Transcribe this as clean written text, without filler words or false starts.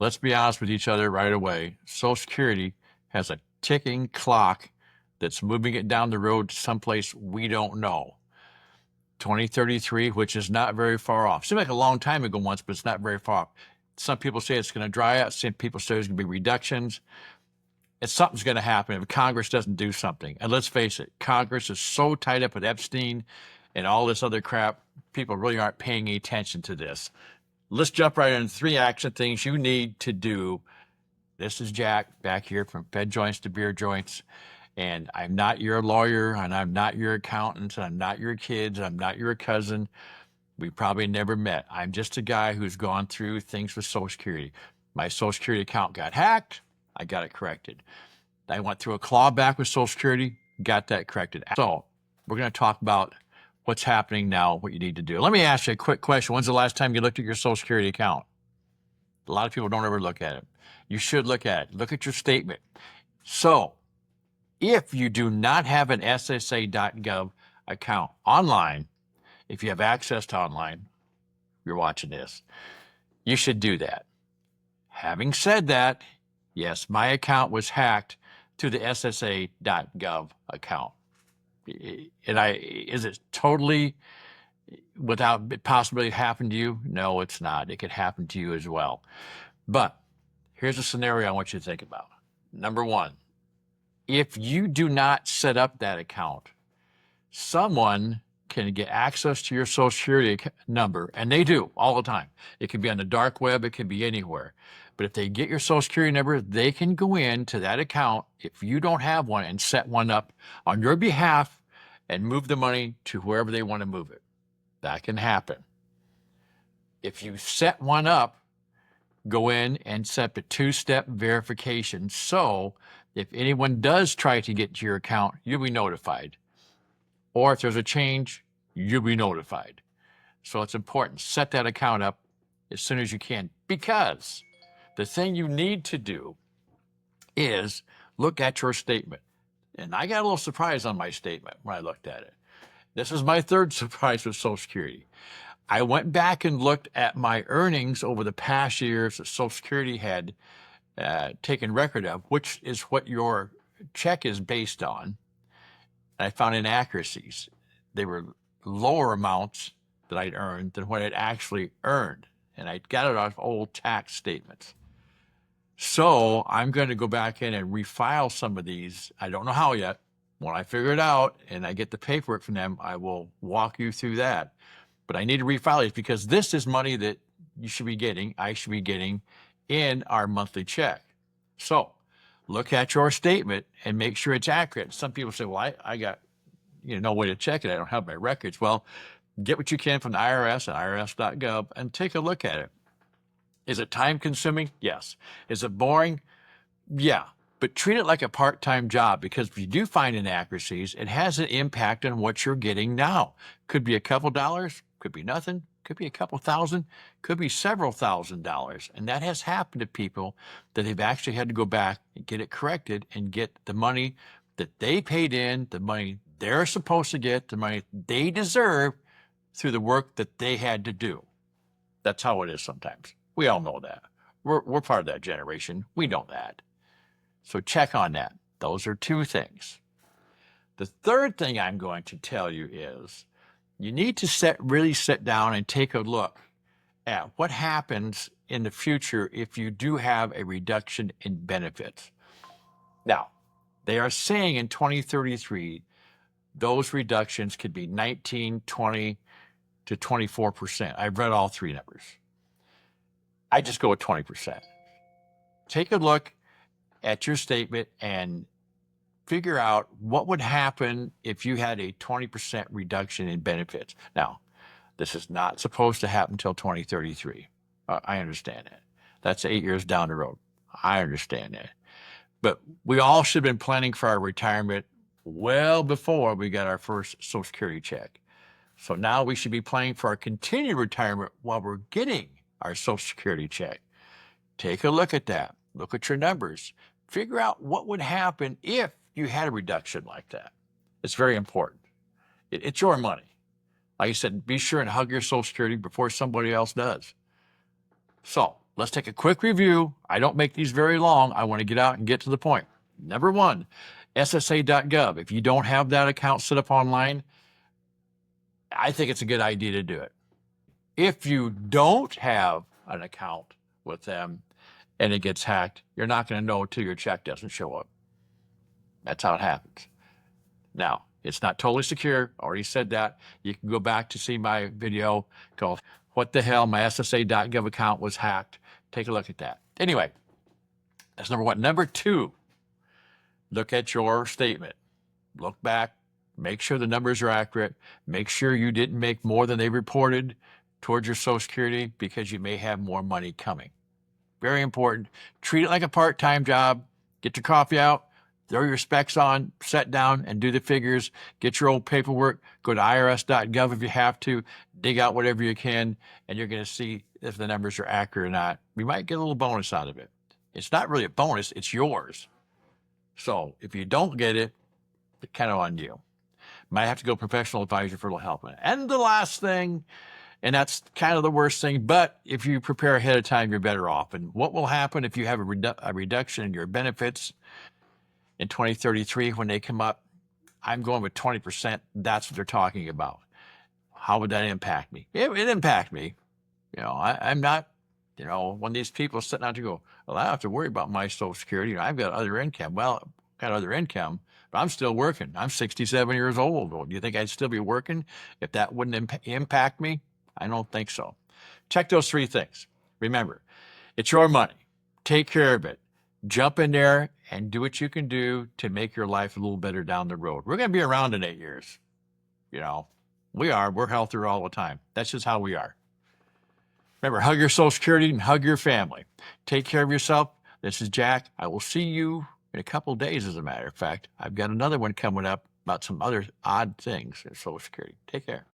let's be honest with each other right away. Social Security has a ticking clock that's moving it down the road to someplace we don't know. 2033, which is not very far off. Seemed like a long time ago once, but it's not very far off. Some people say it's going to dry out. Some people say there's going to be reductions. Something's going to happen if Congress doesn't do something. And let's face it, Congress is so tied up with Epstein and all this other crap, people really aren't paying any attention to this. Let's jump right into 3 action things you need to do. This is Jack back here from Fed Joints to Beer Joints. And I'm not your lawyer, and I'm not your accountant, and I'm not your kids, and I'm not your cousin. We probably never met. I'm just a guy who's gone through things with Social Security. My Social Security account got hacked. I got it corrected. I went through a clawback with Social Security, got that corrected. So we're going to talk about what's happening now, what you need to do. Let me ask you a quick question. When's the last time you looked at your Social Security account? A lot of people don't ever look at it. You should look at it. Look at your statement. So if you do not have an SSA.gov account online, if you have access to online, you're watching this, you should do that. Having said that, yes, my account was hacked to the SSA.gov account. Is it totally without possibility happen to you? No, it's not. It could happen to you as well. But here's a scenario I want you to think about. Number 1, if you do not set up that account, someone can get access to your Social Security number, and they do all the time. It can be on the dark web, it can be anywhere. But if they get your Social Security number, they can go into that account, if you don't have one, and set one up on your behalf and move the money to wherever they want to move it. That can happen. If you set one up, go in and set up a 2-step verification. So if anyone does try to get to your account, you'll be notified. Or if there's a change, you'll be notified. So it's important. Set that account up as soon as you can, because the thing you need to do is look at your statement. And I got a little surprised on my statement when I looked at it. This is my 3rd surprise with Social Security. I went back and looked at my earnings over the past years that Social Security had taken record of, which is what your check is based on. I found inaccuracies. They were lower amounts that I'd earned than what I'd actually earned. And I got it off old tax statements. So I'm going to go back in and refile some of these. I don't know how yet. When I figure it out and I get the paperwork from them, I will walk you through that. But I need to refile these because this is money that you should be getting, I should be getting in our monthly check. So look at your statement and make sure it's accurate. Some people say, well, I got no way to check it. I don't have my records. Well, get what you can from the IRS at irs.gov and take a look at it. Is it time consuming? Yes. Is it boring? Yeah. But treat it like a part-time job, because if you do find inaccuracies, it has an impact on what you're getting now. Could be a couple dollars, could be nothing, could be a couple thousand, could be several $1,000s. And that has happened to people that they've actually had to go back and get it corrected and get the money that they paid in, the money they're supposed to get, the money they deserve through the work that they had to do. That's how it is sometimes. We all know that. We're part of that generation. We know that. So check on that. Those are 2 things. The 3rd thing I'm going to tell you is you need to really sit down and take a look at what happens in the future if you do have a reduction in benefits. Now, they are saying in 2033, those reductions could be 19, 20 to 24%. I've read all 3 numbers. I just go with 20%. Take a look at your statement and figure out what would happen if you had a 20% reduction in benefits. Now, this is not supposed to happen until 2033. I understand that. That's 8 years down the road. I understand that. But we all should have been planning for our retirement well before we got our first Social Security check. So now we should be planning for our continued retirement while we're getting our Social Security check. Take a look at that. Look at your numbers. Figure out what would happen if you had a reduction like that. It's very important. It's your money. Like I said, be sure and hug your Social Security before somebody else does. So let's take a quick review. I don't make these very long. I want to get out and get to the point. Number one, SSA.gov. If you don't have that account set up online, I think it's a good idea to do it. If you don't have an account with them and it gets hacked, you're not going to know until your check doesn't show up. That's how it happens. Now, it's not totally secure. I already said that. You can go back to see my video called What the Hell? My SSA.gov account was hacked. Take a look at that. Anyway, that's number one. Number two, look at your statement. Look back. Make sure the numbers are accurate. Make sure you didn't make more than they reported towards your Social Security because you may have more money coming. Very important. Treat it like a part-time job. Get your coffee out, throw your specs on, sit down and do the figures. Get your old paperwork. Go to irs.gov if you have to. Dig out whatever you can, and you're going to see if the numbers are accurate or not. We might get a little bonus out of it. It's not really a bonus. It's yours. So if you don't get it, it's kind of on you. Might have to go professional advisor for a little help. And the last thing, and that's kind of the worst thing, but if you prepare ahead of time, you're better off. And what will happen if you have a reduction in your benefits in 2033 when they come up? I'm going with 20%. That's what they're talking about. How would that impact me? It impact me. I'm not, one of these people sitting out to go, well, I don't have to worry about my Social Security. I've got other income. Well, I've got other income, but I'm still working. I'm 67 years old. Well, do you think I'd still be working if that wouldn't impact me? I don't think so. Check those three things. Remember, it's your money. Take care of it. Jump in there and do what you can do to make your life a little better down the road. We're going to be around in 8 years. We are. We're healthier all the time. That's just how we are. Remember, hug your Social Security and hug your family. Take care of yourself. This is Jack. I will see you in a couple of days, as a matter of fact. I've got another one coming up about some other odd things in Social Security. Take care.